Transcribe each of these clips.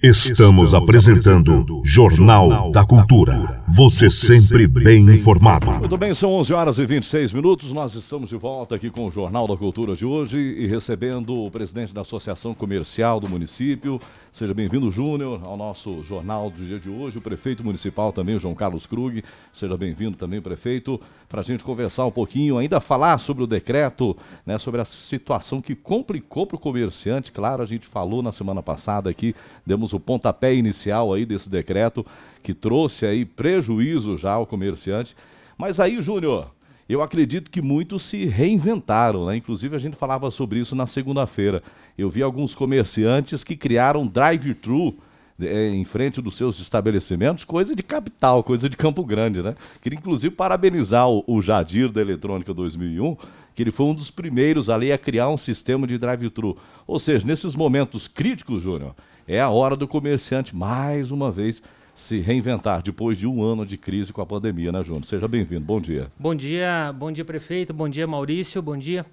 Estamos apresentando Jornal da Cultura. Você sempre bem informado. Muito bem, são 11 horas e 26 minutos. Nós estamos de volta aqui com o Jornal da Cultura de hoje e recebendo o presidente da Associação Comercial do município. Seja bem-vindo, Júnior, ao nosso jornal do dia de hoje. O prefeito municipal também, o João Carlos Krug. Seja bem-vindo também, prefeito, para a gente conversar um pouquinho, ainda falar sobre o decreto, né, sobre a situação que complicou para o comerciante. Claro, a gente falou na semana passada aqui, demos o pontapé inicial aí desse decreto que trouxe aí prejuízo já ao comerciante. Mas aí, Júnior, eu acredito que muitos se reinventaram, né? Inclusive a gente falava sobre isso na segunda-feira. Eu vi alguns comerciantes que criaram drive-thru em frente dos seus estabelecimentos, coisa de capital, coisa de Campo Grande, né? Queria inclusive parabenizar o Jadir da Eletrônica 2001, que ele foi um dos primeiros ali a criar um sistema de drive-thru. Ou seja, nesses momentos críticos, Júnior, é a hora do comerciante, mais uma vez, se reinventar depois de um ano de crise com a pandemia, né, Júnior? Seja bem-vindo, bom dia. Bom dia, prefeito, bom dia, Maurício, bom dia.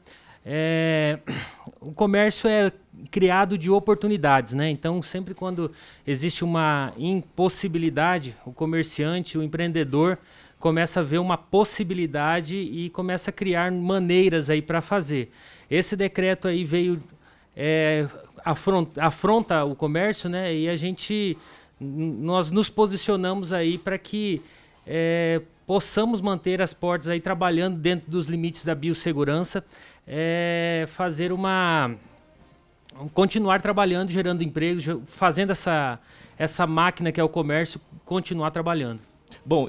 O comércio é criado de oportunidades, né? Então, sempre quando existe uma impossibilidade, o comerciante, o empreendedor, começa a ver uma possibilidade e começa a criar maneiras aí para fazer. Esse decreto aí veio... afronta o comércio, né? E nós nos posicionamos aí para que possamos manter as portas aí trabalhando dentro dos limites da biossegurança, continuar trabalhando, gerando empregos, fazendo essa máquina que é o comércio continuar trabalhando. Bom,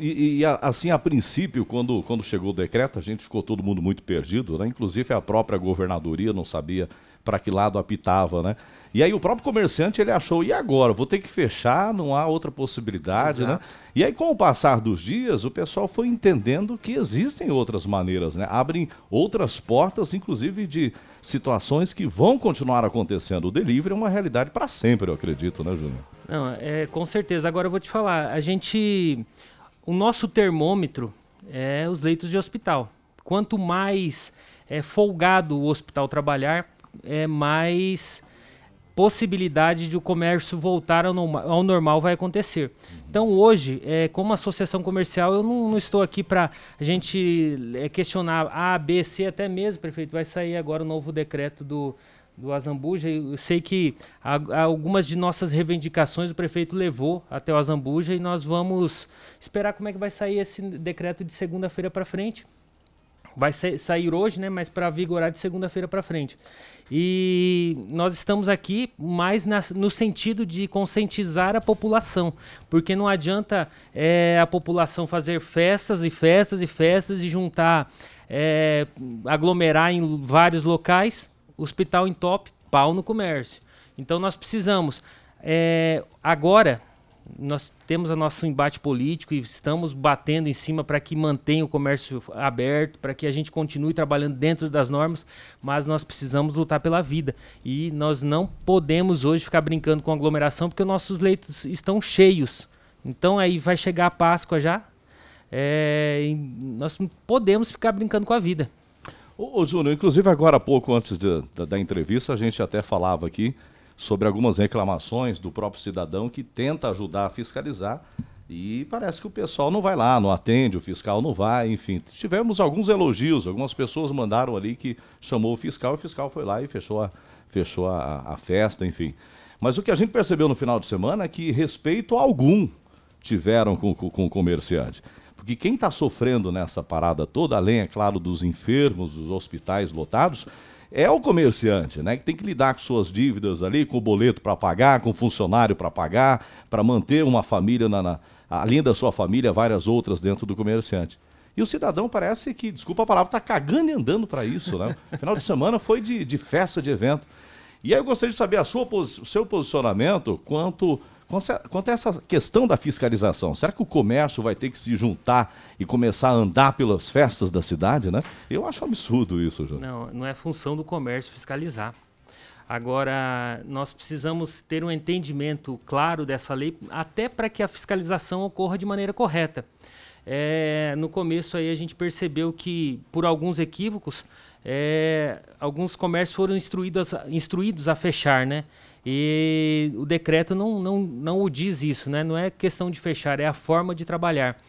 assim, a princípio, quando chegou o decreto, a gente ficou todo mundo muito perdido, né? Inclusive a própria governadoria não sabia para que lado apitava, né? E aí o próprio comerciante, ele achou, e agora? Vou ter que fechar, não há outra possibilidade, exato, né? E aí, com o passar dos dias, o pessoal foi entendendo que existem outras maneiras, né? Abrem outras portas, inclusive de situações que vão continuar acontecendo. O delivery é uma realidade para sempre, eu acredito, né, Júnior? Não, com certeza. Agora eu vou te falar, o nosso termômetro é os leitos de hospital. Quanto mais folgado o hospital trabalhar, mais possibilidade de o comércio voltar ao normal vai acontecer. Então hoje, como associação comercial, eu não estou aqui para a gente questionar A, B, C, até mesmo, prefeito, vai sair agora o novo decreto do Azambuja. Eu sei que algumas de nossas reivindicações o prefeito levou até o Azambuja e nós vamos esperar como é que vai sair esse decreto de segunda-feira para frente. Vai sair hoje, né, mas para vigorar de segunda-feira para frente. E nós estamos aqui mais no sentido de conscientizar a população, porque não adianta a população fazer festas e festas e festas e juntar, aglomerar em vários locais, hospital em top, pau no comércio. Então nós precisamos, agora... Nós temos o nosso embate político e estamos batendo em cima para que mantenha o comércio aberto, para que a gente continue trabalhando dentro das normas, mas nós precisamos lutar pela vida. E nós não podemos hoje ficar brincando com aglomeração, porque os nossos leitos estão cheios. Então aí vai chegar a Páscoa já, e nós não podemos ficar brincando com a vida. Ô Júnior, inclusive agora há pouco, antes da entrevista, a gente até falava aqui sobre algumas reclamações do próprio cidadão que tenta ajudar a fiscalizar e parece que o pessoal não vai lá, não atende, o fiscal não vai, enfim. Tivemos alguns elogios, algumas pessoas mandaram ali que chamou o fiscal foi lá e fechou a festa, enfim. Mas o que a gente percebeu no final de semana é que respeito algum tiveram com o comerciante. Porque quem está sofrendo nessa parada toda, além, é claro, dos enfermos, dos hospitais lotados, é o comerciante, né, que tem que lidar com suas dívidas ali, com o boleto para pagar, com o funcionário para pagar, para manter uma família, além da sua família, várias outras dentro do comerciante. E o cidadão parece que, desculpa a palavra, está cagando e andando para isso, né? O final de semana foi de festa, de evento. E aí eu gostaria de saber o seu posicionamento quanto a essa questão da fiscalização. Será que o comércio vai ter que se juntar e começar a andar pelas festas da cidade, né? Eu acho um absurdo isso, João. Não é função do comércio fiscalizar. Agora, nós precisamos ter um entendimento claro dessa lei, até para que a fiscalização ocorra de maneira correta. No começo aí a gente percebeu que, por alguns equívocos, alguns comércios foram instruídos a fechar, né? E o decreto não o diz isso, né? Não é questão de fechar, é a forma de trabalhar.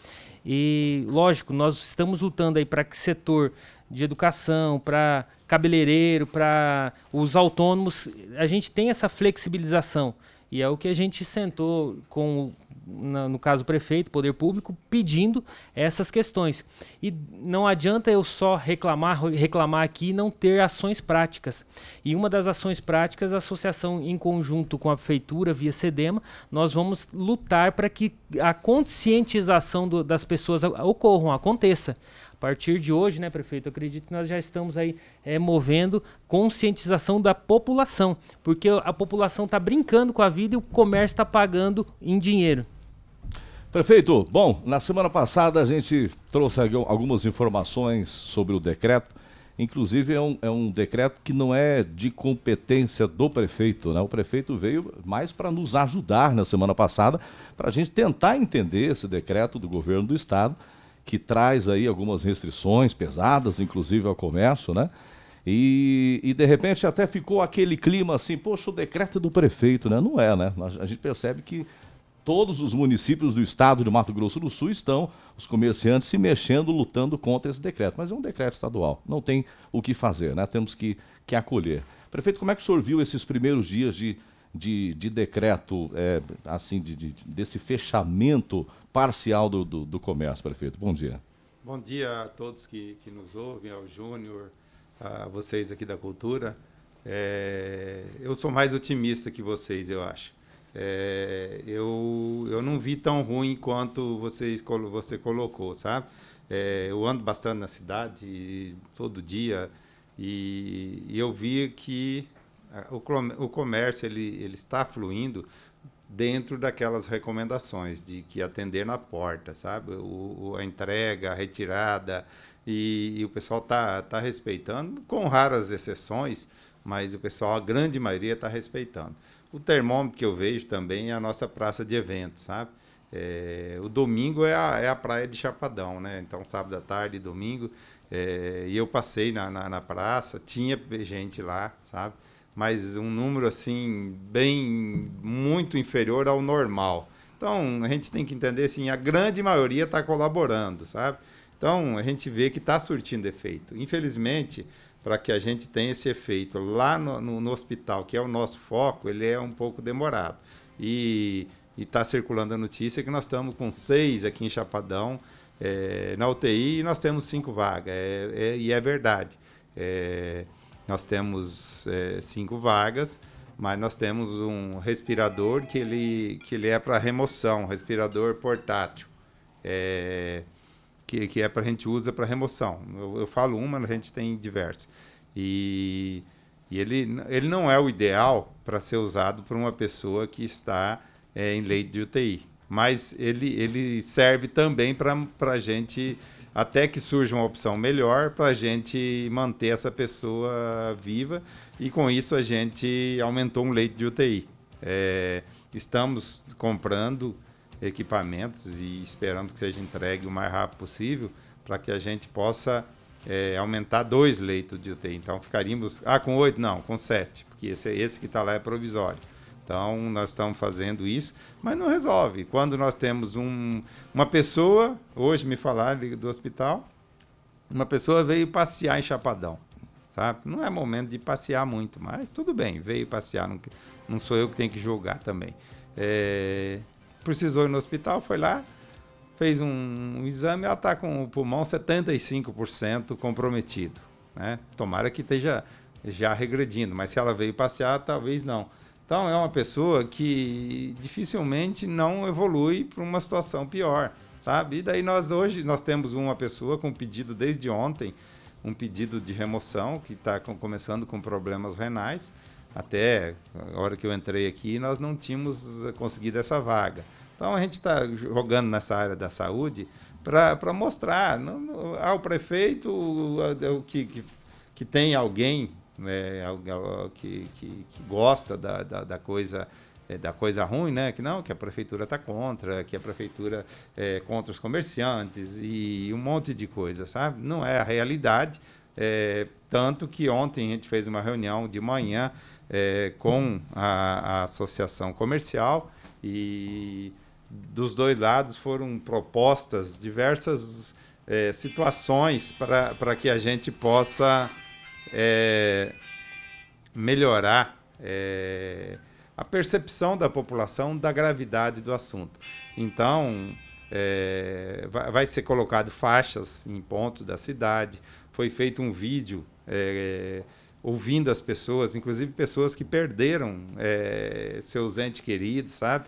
E, lógico, nós estamos lutando aí para que setor de educação, para cabeleireiro, para os autônomos, a gente tem essa flexibilização. E é o que a gente sentou com, no caso, o prefeito, poder público, pedindo essas questões. E não adianta eu só reclamar aqui e não ter ações práticas. E uma das ações práticas, a associação em conjunto com a prefeitura, via SEDEMA, nós vamos lutar para que a conscientização das pessoas aconteça. A partir de hoje, né, prefeito, eu acredito que nós já estamos aí movendo conscientização da população, porque a população está brincando com a vida e o comércio está pagando em dinheiro. Prefeito, bom, na semana passada a gente trouxe algumas informações sobre o decreto, inclusive é um decreto que não é de competência do prefeito, né? O prefeito veio mais para nos ajudar na semana passada, para a gente tentar entender esse decreto do governo do estado, que traz aí algumas restrições pesadas, inclusive ao comércio, né? E de repente até ficou aquele clima assim, poxa, o decreto é do prefeito, né? Não é, né? A gente percebe que todos os municípios do estado de Mato Grosso do Sul estão, os comerciantes se mexendo, lutando contra esse decreto. Mas é um decreto estadual, não tem o que fazer, né? Temos que acolher. Prefeito, como é que o senhor viu esses primeiros dias de decreto, assim, desse fechamento parcial do comércio, prefeito? Bom dia. Bom dia a todos que nos ouvem, ao Júnior, a vocês aqui da Cultura. Eu sou mais otimista que vocês, eu acho. Eu não vi tão ruim quanto você colocou, sabe? Eu ando bastante na cidade, todo dia, e eu vi que o comércio ele está fluindo dentro daquelas recomendações de que atender na porta, sabe? A entrega, a retirada, e o pessoal tá respeitando, com raras exceções, mas o pessoal, a grande maioria, está respeitando. O termômetro que eu vejo também é a nossa praça de eventos, sabe? O domingo é a praia de Chapadão, né? Então, sábado à tarde e domingo, e eu passei na praça, tinha gente lá, sabe? Mas um número assim muito inferior ao normal. Então, a gente tem que entender assim, a grande maioria está colaborando, sabe? Então, a gente vê que está surtindo efeito. Infelizmente, para que a gente tenha esse efeito lá no hospital, que é o nosso foco, ele é um pouco demorado. E está circulando a notícia que nós estamos com 6 aqui em Chapadão, na UTI, e nós temos 5 vagas. E é verdade. Nós temos 5 vagas, mas nós temos um respirador que ele é para remoção, respirador portátil, que é para a gente usa para remoção. Eu falo uma, a gente tem diversos. E ele não é o ideal para ser usado por uma pessoa que está em leito de UTI, mas ele serve também para a gente, até que surja uma opção melhor, para a gente manter essa pessoa viva, e com isso a gente aumentou um leito de UTI. Estamos comprando equipamentos e esperamos que seja entregue o mais rápido possível, para que a gente possa aumentar 2 leitos de UTI. Então ficaríamos... com 8? Não, com 7, porque esse que está lá é provisório. Então, nós estamos fazendo isso, mas não resolve. Quando nós temos uma pessoa, hoje me falaram do hospital, uma pessoa veio passear em Chapadão, sabe? Não é momento de passear muito, mas tudo bem, veio passear, não sou eu que tenho que julgar também. Precisou ir no hospital, foi lá, fez um exame, ela está com o pulmão 75% comprometido, né? Tomara que esteja já regredindo, mas se ela veio passear, talvez não. Então, é uma pessoa que dificilmente não evolui para uma situação pior, sabe? E daí hoje nós temos uma pessoa com pedido desde ontem, um pedido de remoção, que está começando com problemas renais. Até a hora que eu entrei aqui, nós não tínhamos conseguido essa vaga. Então, a gente está jogando nessa área da saúde para mostrar ao prefeito que tem alguém, né, que gosta da coisa ruim, né? Que a prefeitura está contra, que a prefeitura é contra os comerciantes e um monte de coisa, sabe? Não é a realidade, Tanto que ontem a gente fez uma reunião de manhã com a Associação Comercial e dos dois lados foram propostas diversas situações para que a gente possa melhorar a percepção da população da gravidade do assunto. Então, vai ser colocado faixas em pontos da cidade, foi feito um vídeo ouvindo as pessoas, inclusive pessoas que perderam seus entes queridos, sabe?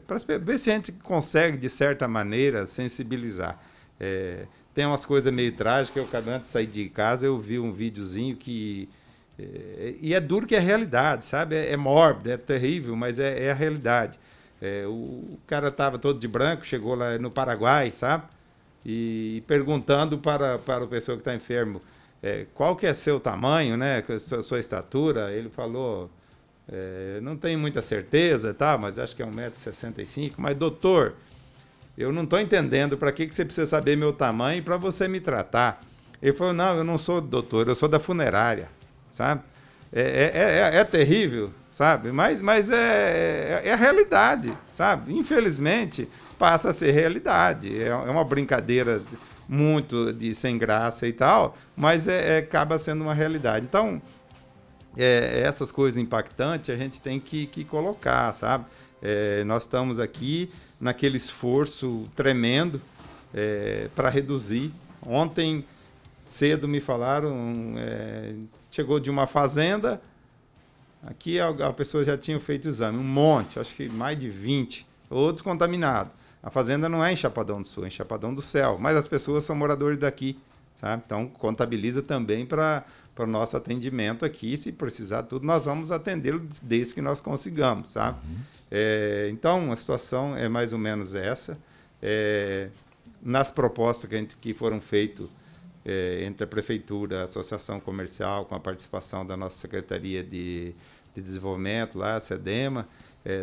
Para ver se a gente consegue, de certa maneira, sensibilizar. Tem umas coisas meio trágicas. Eu, antes de sair de casa, eu vi um videozinho que... e é duro que é a realidade, sabe? É mórbido, é terrível, mas é a realidade. O cara estava todo de branco, chegou lá no Paraguai, sabe? E perguntando para o pessoa que está enfermo, qual que é seu tamanho, né? Sua estatura. Ele falou, não tenho muita certeza, tá? Mas acho que é 1,65 m. Mas, doutor, eu não estou entendendo para que você precisa saber meu tamanho para você me tratar. Ele falou, não, eu não sou doutor, eu sou da funerária, sabe? É terrível, sabe? Mas é a realidade, sabe? Infelizmente, passa a ser realidade. É uma brincadeira muito sem graça e tal, mas acaba sendo uma realidade. Então, essas coisas impactantes a gente tem que colocar, sabe? Nós estamos aqui naquele esforço tremendo para reduzir. Ontem, cedo, me falaram, chegou de uma fazenda, aqui a pessoa já tinha feito o exame, um monte, acho que mais de 20, todos contaminados. A fazenda não é em Chapadão do Sul, é em Chapadão do Céu, mas as pessoas são moradores daqui, sabe? Então, contabiliza também para o nosso atendimento aqui. Se precisar tudo, nós vamos atendê-lo desde que nós consigamos, sabe? Então, a situação é mais ou menos essa. Nas propostas que foram feitas entre a Prefeitura, a Associação Comercial, com a participação da nossa Secretaria de Desenvolvimento, lá, a SEDEMA,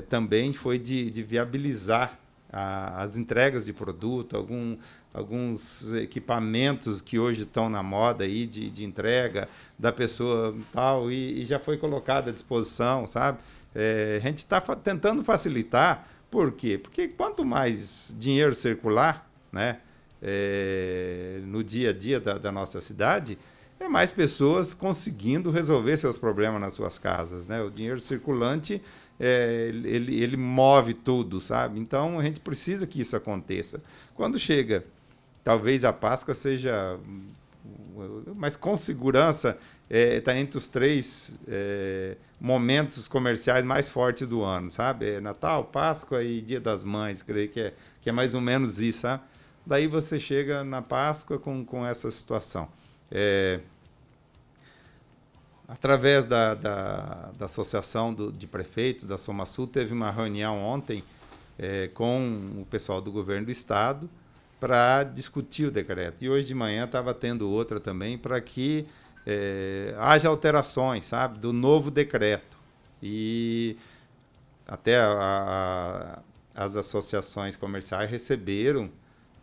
também foi de viabilizar as entregas de produto, alguns equipamentos que hoje estão na moda aí de entrega da pessoa tal, e já foi colocado à disposição, sabe? A gente está tentando facilitar. Por quê? Porque quanto mais dinheiro circular, né, no dia a dia da nossa cidade, mais pessoas conseguindo resolver seus problemas nas suas casas, né? O dinheiro circulante, ele move tudo, sabe? Então, a gente precisa que isso aconteça. Quando chega, talvez a Páscoa seja... mas com segurança, está entre os 3 momentos comerciais mais fortes do ano, sabe? Natal, Páscoa e Dia das Mães, creio que é mais ou menos isso, sabe? Daí você chega na Páscoa com essa situação. Através da Associação de Prefeitos, da SomaSul, teve uma reunião ontem com o pessoal do Governo do Estado para discutir o decreto. E hoje de manhã estava tendo outra também para que haja alterações, sabe, do novo decreto. E até as associações comerciais receberam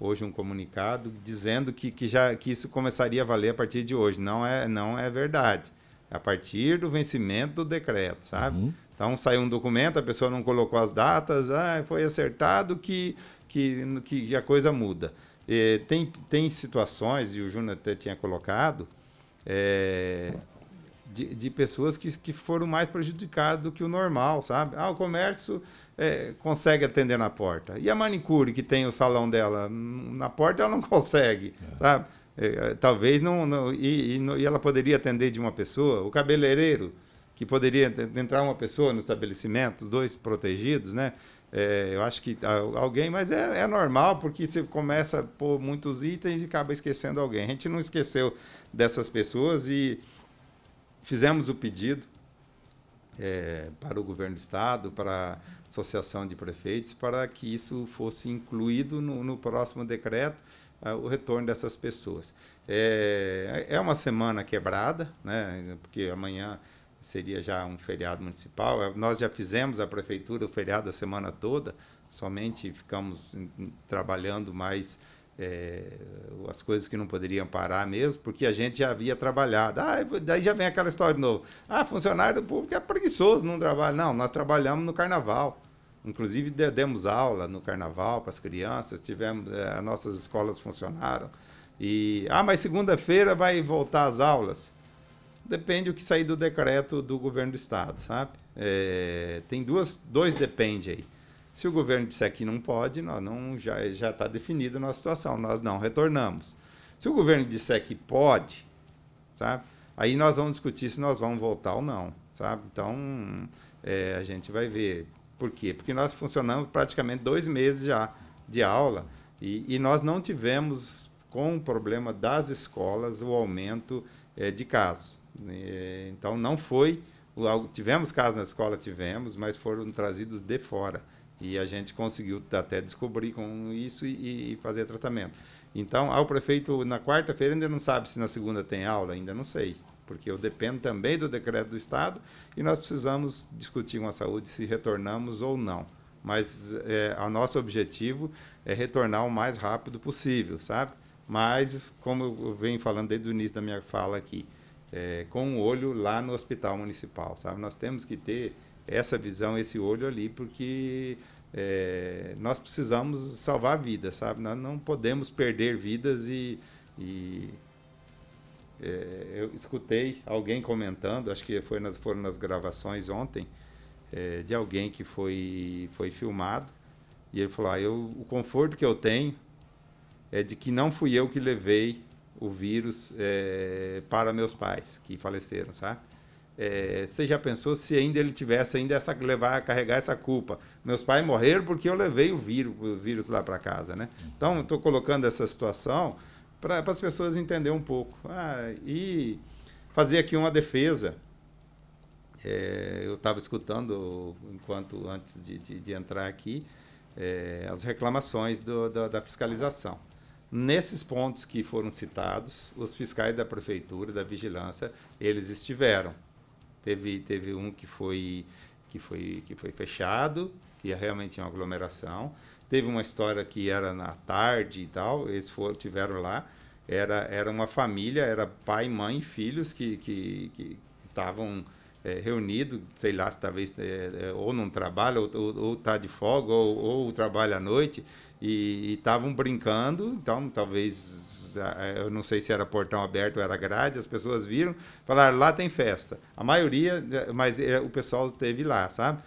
hoje um comunicado dizendo que isso começaria a valer a partir de hoje. Não é verdade. A partir do vencimento do decreto, sabe? Uhum. Então, saiu um documento, a pessoa não colocou as datas, foi acertado que a coisa muda. Tem situações, e o Júnior até tinha colocado, de pessoas que foram mais prejudicadas do que o normal, sabe? O comércio consegue atender na porta. E a manicure, que tem o salão dela na porta, ela não consegue, sabe? Talvez não e ela poderia atender de uma pessoa. O cabeleireiro, que poderia entrar uma pessoa no estabelecimento, os 2 protegidos, né? Eu acho que alguém, mas é normal, porque você começa a pôr muitos itens e acaba esquecendo alguém. A gente não esqueceu dessas pessoas e fizemos o pedido para o Governo do Estado, para a Associação de Prefeitos, para que isso fosse incluído no próximo decreto, o retorno dessas pessoas. É uma semana quebrada, né? Porque amanhã seria já um feriado municipal. Nós já fizemos a Prefeitura o feriado a semana toda, somente ficamos trabalhando mais as coisas que não poderiam parar mesmo, porque a gente já havia trabalhado. Daí já vem aquela história de novo. Funcionário público é preguiçoso, não trabalha. Não, nós trabalhamos no carnaval. Inclusive, demos aula no carnaval para as crianças, as nossas escolas funcionaram. Mas segunda-feira vai voltar às aulas. Depende do que sair do decreto do governo do estado, sabe? Tem dois depende aí. Se o governo disser que não pode, já está definida a nossa situação, nós não retornamos. Se o governo disser que pode, sabe? Aí nós vamos discutir se nós vamos voltar ou não, sabe? Então, a gente vai ver. Por quê? Porque nós funcionamos praticamente 2 meses já de aula e nós não tivemos, com o problema das escolas, o aumento de casos. Então, não foi... Tivemos casos na escola, mas foram trazidos de fora. E a gente conseguiu até descobrir com isso e fazer tratamento. Então, o prefeito, na quarta-feira, ainda não sabe se na segunda tem aula, ainda não sei. Porque eu dependo também do decreto do Estado e nós precisamos discutir com a saúde se retornamos ou não. Mas o nosso objetivo é retornar o mais rápido possível, sabe? Mas, como eu venho falando desde o início da minha fala aqui, com um olho lá no hospital municipal, sabe? Nós temos que ter essa visão, esse olho ali, porque nós precisamos salvar vidas, sabe? Nós não podemos perder vidas eu escutei alguém comentando, acho que foram nas gravações ontem, de alguém que foi filmado, e ele falou, o conforto que eu tenho é de que não fui eu que levei o vírus para meus pais, que faleceram, sabe? Você já pensou se ainda ele tivesse carregar essa culpa? Meus pais morreram porque eu levei o vírus lá para casa, né? Então, estou colocando essa situação para as pessoas entenderem um pouco. E fazer aqui uma defesa. Eu estava escutando, antes de entrar aqui, as reclamações da fiscalização. Nesses pontos que foram citados, os fiscais da prefeitura, da vigilância, eles estiveram. Teve um que foi fechado, que realmente tinha uma aglomeração. Teve uma história que era na tarde e tal, eles tiveram lá. Era uma família, era pai, mãe e filhos que estavam reunidos, sei lá, se talvez ou não trabalha, ou está de folga, ou trabalha à noite, e estavam brincando. Então, talvez, eu não sei se era portão aberto ou era grade, as pessoas viram, falaram, lá tem festa. A maioria, mas o pessoal esteve lá, sabe?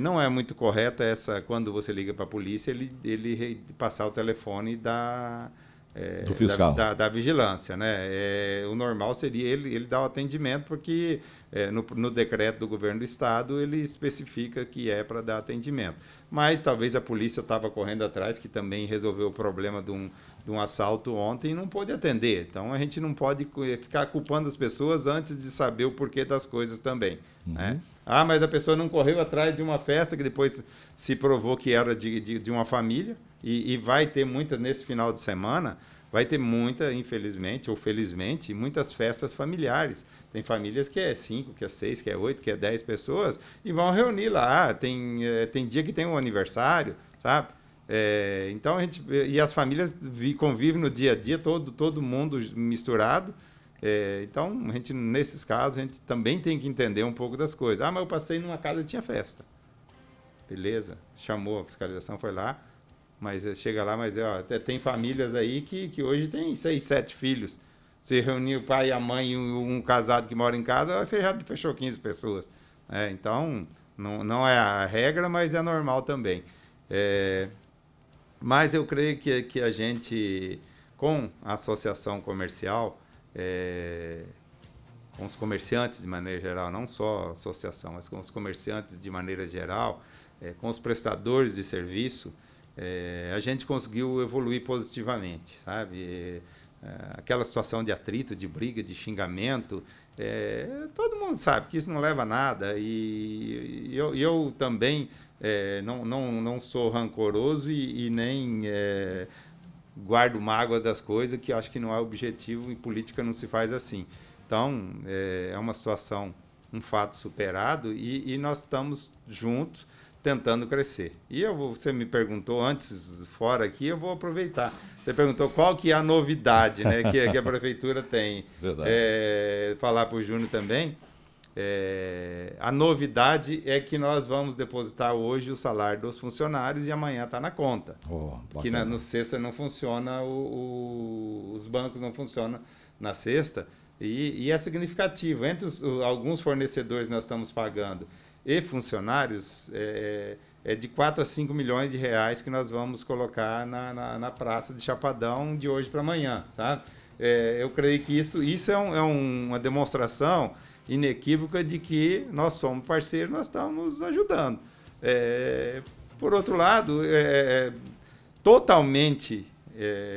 Não é muito correta quando você liga para a polícia, ele passar o telefone do fiscal. Da vigilância, né? O normal seria ele dar o atendimento, porque no decreto do governo do estado ele especifica que é para dar atendimento. Mas talvez a polícia estava correndo atrás, que também resolveu o problema de um assalto ontem e não pôde atender. Então a gente não pode ficar culpando as pessoas antes de saber o porquê das coisas também. Né? Mas a pessoa não correu atrás de uma festa que depois se provou que era de uma família. E vai ter nesse final de semana, vai ter infelizmente ou felizmente, muitas festas familiares. Tem famílias que é 5, que é 6, que é 8, que é 10 pessoas, e vão reunir lá. Tem dia que tem um aniversário, sabe? Então, e as famílias convivem no dia a dia, todo mundo misturado. Então, nesses casos, a gente também tem que entender um pouco das coisas. Mas eu passei numa casa e tinha festa. Beleza, chamou a fiscalização, foi lá. Mas chega lá, tem famílias aí que hoje tem 6, 7 filhos. Você reunir o pai e a mãe e um casado que mora em casa, você já fechou 15 pessoas. Então, não é a regra, mas é normal também. Mas eu creio que a gente, com a associação comercial, com os comerciantes de maneira geral, não só a associação, mas com os comerciantes de maneira geral, com os prestadores de serviço, a gente conseguiu evoluir positivamente, sabe? Aquela situação de atrito, de briga, de xingamento, todo mundo sabe que isso não leva a nada, e eu também não sou rancoroso e nem guardo mágoas das coisas, que eu acho que não é objetivo, em política não se faz assim. Então, é uma situação, um fato superado, e nós estamos juntos, tentando crescer. E você me perguntou antes, fora aqui, eu vou aproveitar. Você perguntou qual que é a novidade, né, que a prefeitura tem. Verdade. Falar para o Júnior também. A novidade é que nós vamos depositar hoje o salário dos funcionários e amanhã está na conta. Que no sexta não funciona, os bancos não funcionam na sexta. E é significativo. Entre alguns fornecedores nós estamos pagando e funcionários, é de 4 a 5 milhões de reais que nós vamos colocar na praça de Chapadão de hoje para amanhã, sabe? Eu creio que isso é uma demonstração inequívoca de que nós somos parceiros, nós estamos ajudando. Por outro lado, totalmente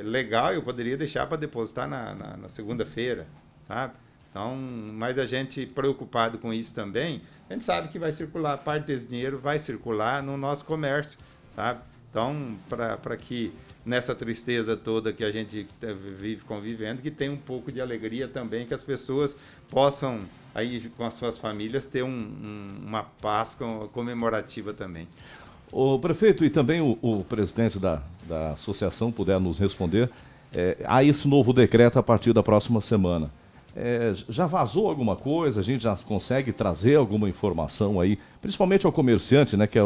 legal, eu poderia deixar para depositar na segunda-feira, sabe? Então, mas a gente preocupado com isso também, a gente sabe que vai circular, parte desse dinheiro vai circular no nosso comércio, sabe? Então, para que nessa tristeza toda que a gente vive convivendo, que tenha um pouco de alegria também, que as pessoas possam, aí com as suas famílias, ter uma Páscoa comemorativa também. O prefeito e também o presidente da associação puder nos responder, há esse novo decreto a partir da próxima semana. Já vazou alguma coisa? A gente já consegue trazer alguma informação aí, principalmente ao comerciante, né, que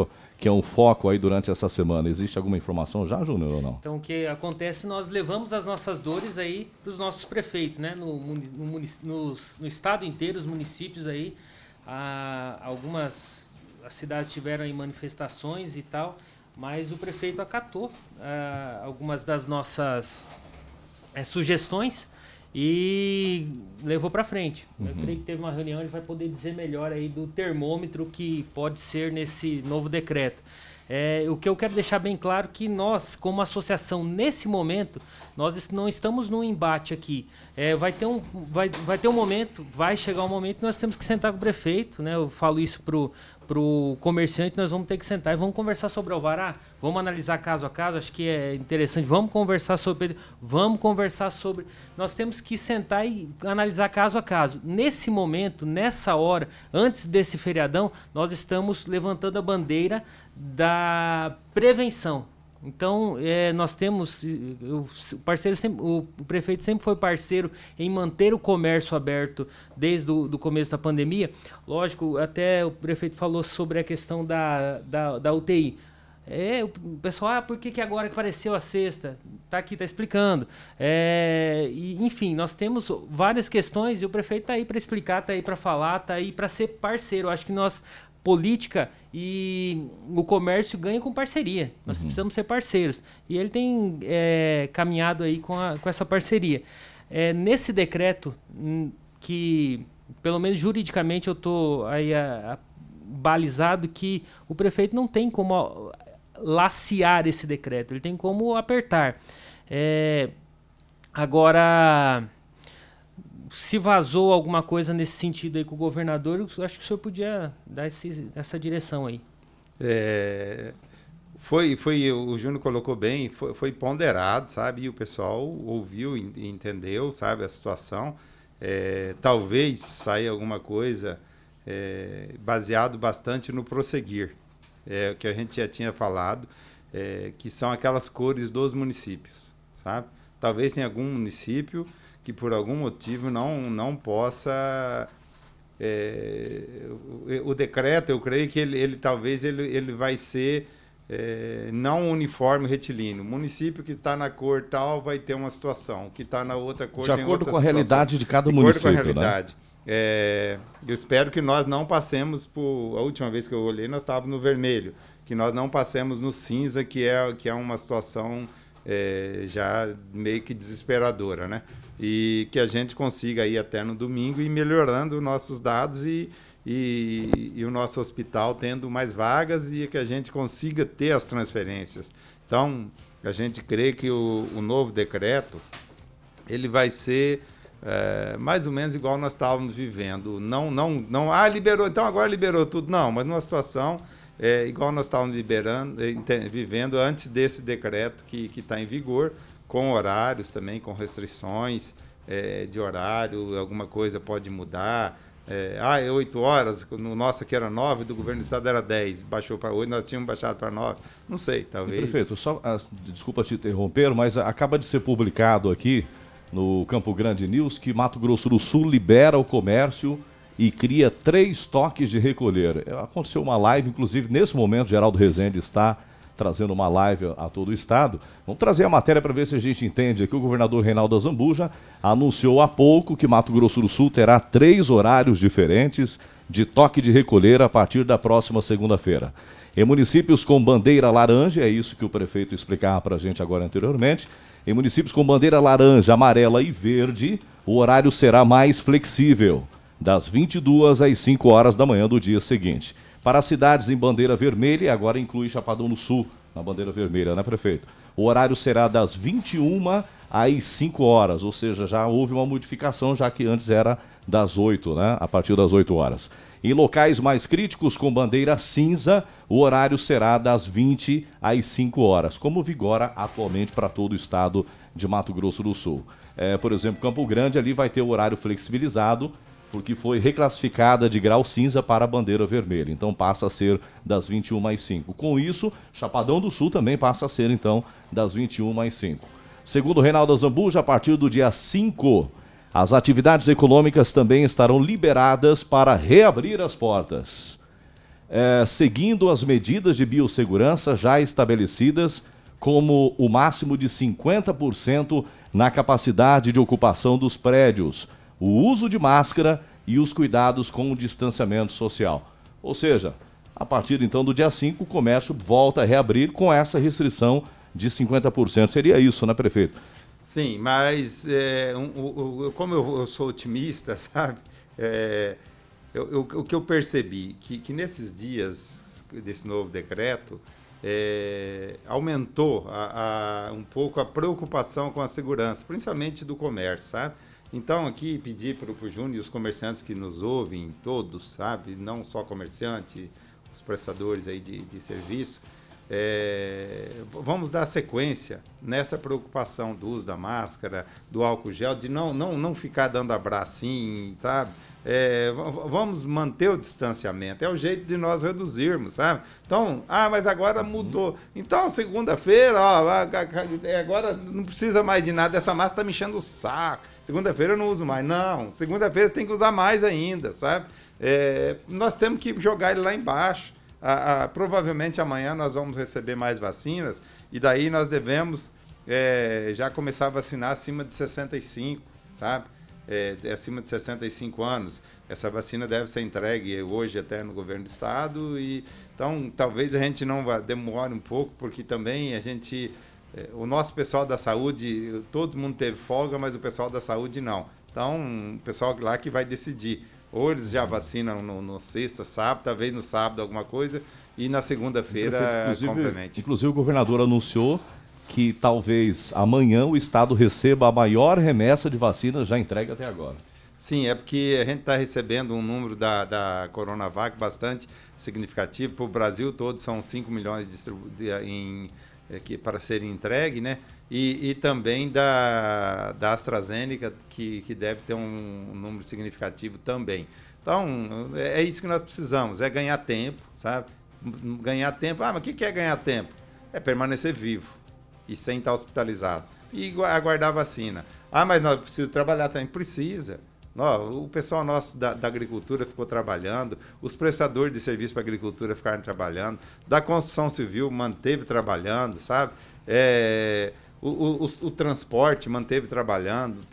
é um foco aí durante essa semana. Existe alguma informação já, Júnior, ou não? Então, o que acontece, nós levamos as nossas dores aí para os nossos prefeitos, né, no estado inteiro, os municípios aí, algumas as cidades tiveram aí manifestações e tal, mas o prefeito acatou algumas das nossas sugestões e levou para frente. Eu creio que teve uma reunião, ele vai poder dizer melhor aí do termômetro que pode ser nesse novo decreto. O que eu quero deixar bem claro que nós, como associação, nesse momento, nós não estamos num embate aqui. Vai ter um momento, vai chegar um momento que nós temos que sentar com o prefeito, né? Eu falo isso pro comerciante, nós vamos ter que sentar e vamos conversar sobre o alvará, vamos analisar caso a caso, acho que é interessante, vamos conversar sobre, nós temos que sentar e analisar caso a caso. Nesse momento, nessa hora, antes desse feriadão, nós estamos levantando a bandeira da prevenção. Então, nós temos, o prefeito sempre foi parceiro em manter o comércio aberto desde o começo da pandemia. Lógico, até o prefeito falou sobre a questão da UTI. O pessoal, por que agora que apareceu a sexta? Está aqui, está explicando. Enfim, nós temos várias questões e o prefeito está aí para explicar, está aí para falar, está aí para ser parceiro. Eu acho que política e o comércio ganham com parceria. Nós precisamos ser parceiros. E ele tem caminhado aí com essa parceria. Nesse decreto, que pelo menos juridicamente eu estou aí balizado que o prefeito não tem como lacear esse decreto, ele tem como apertar. Agora, se vazou alguma coisa nesse sentido aí com o governador, eu acho que o senhor podia dar essa direção aí. O Júnior colocou bem, foi ponderado, sabe? E o pessoal ouviu e entendeu, sabe, a situação. Talvez saia alguma coisa baseado bastante no prosseguir, que a gente já tinha falado, que são aquelas cores dos municípios, sabe? Talvez em algum município que por algum motivo não possa... o decreto, eu creio que talvez ele vai ser não uniforme retilíneo. O município que está na cor tal vai ter uma situação, que está na outra cor tem outra situação. De acordo com a realidade de cada município, de acordo com a realidade. Né? Eu espero que nós não passemos a última vez que eu olhei, nós estávamos no vermelho, que nós não passemos no cinza, que é uma situação já meio que desesperadora, né? E que a gente consiga ir até no domingo e melhorando os nossos dados e o nosso hospital tendo mais vagas e que a gente consiga ter as transferências. Então, a gente crê que o novo decreto ele vai ser mais ou menos igual nós estávamos vivendo. Não, liberou, então agora liberou tudo. Não, mas numa situação igual nós estávamos vivendo antes desse decreto que está em vigor, com horários também, com restrições de horário, alguma coisa pode mudar, É 8 horas, no nosso aqui era 9, do governo do estado era 10, baixou para 8, nós tínhamos baixado para 9, não sei, talvez. Prefeito, desculpa te interromper, mas acaba de ser publicado aqui no Campo Grande News que Mato Grosso do Sul libera o comércio e cria 3 toques de recolher. Aconteceu uma live, inclusive nesse momento, Geraldo Rezende está trazendo uma live a todo o estado. Vamos trazer a matéria para ver se a gente entende aqui. O governador Reinaldo Azambuja anunciou há pouco que Mato Grosso do Sul terá 3 horários diferentes de toque de recolher a partir da próxima segunda-feira. Em municípios com bandeira laranja, é isso que o prefeito explicava para a gente agora anteriormente, em municípios com bandeira laranja, amarela e verde, o horário será mais flexível, das 22 às 5 horas da manhã do dia seguinte. Para as cidades em bandeira vermelha, agora inclui Chapadão do Sul, na bandeira vermelha, né, prefeito? O horário será das 21 às 5 horas, ou seja, já houve uma modificação, já que antes era das 8, né, a partir das 8 horas. Em locais mais críticos, com bandeira cinza, o horário será das 20 às 5 horas, como vigora atualmente para todo o estado de Mato Grosso do Sul. Por exemplo, Campo Grande ali vai ter o horário flexibilizado, porque foi reclassificada de grau cinza para a bandeira vermelha. Então passa a ser das 21 às 5. Com isso, Chapadão do Sul também passa a ser, então, das 21 às 5. Segundo Reinaldo Azambuja, a partir do dia 5, as atividades econômicas também estarão liberadas para reabrir as portas. Seguindo as medidas de biossegurança já estabelecidas, como o máximo de 50% na capacidade de ocupação dos prédios, o uso de máscara e os cuidados com o distanciamento social. Ou seja, a partir então do dia 5, o comércio volta a reabrir com essa restrição de 50%. Seria isso, né, prefeito? Sim, mas como eu sou otimista, sabe? O que eu percebi, que nesses dias desse novo decreto, aumentou um pouco a preocupação com a segurança, principalmente do comércio, sabe? Então, aqui, pedir para o Júnior e os comerciantes que nos ouvem, todos, sabe? Não só comerciante, os prestadores aí de serviço, vamos dar sequência nessa preocupação do uso da máscara, do álcool gel, de não ficar dando abracinho, sabe? Vamos manter o distanciamento, é o jeito de nós reduzirmos, sabe? Então, mas agora mudou. Então, segunda-feira, agora não precisa mais de nada, essa máscara está me enchendo o saco. Segunda-feira eu não uso mais. Não, segunda-feira tem que usar mais ainda, sabe? Nós temos que jogar ele lá embaixo. Provavelmente amanhã nós vamos receber mais vacinas e daí nós devemos já começar a vacinar acima de 65, sabe? Acima de 65 anos. Essa vacina deve ser entregue hoje até no governo do estado então talvez a gente não demore um pouco, porque também o nosso pessoal da saúde, todo mundo teve folga, mas o pessoal da saúde não. Então, o pessoal lá que vai decidir. Ou eles já vacinam no sexta, sábado, talvez no sábado alguma coisa, e na segunda-feira complemente. Inclusive o governador anunciou que talvez amanhã o estado receba a maior remessa de vacinas já entregue até agora. Sim, é porque a gente está recebendo um número da Coronavac bastante significativo. Para o Brasil todo são 5 milhões para serem entregues, né? E também da AstraZeneca, que deve ter um número significativo também. Então, é isso que nós precisamos, é ganhar tempo, sabe? Ganhar tempo. Mas o que é ganhar tempo? É permanecer vivo e sem estar hospitalizado. E aguardar a vacina. Mas nós precisamos trabalhar também. Precisa. O pessoal nosso da agricultura ficou trabalhando, os prestadores de serviço para a agricultura ficaram trabalhando, da construção civil manteve trabalhando, sabe? O transporte manteve trabalhando.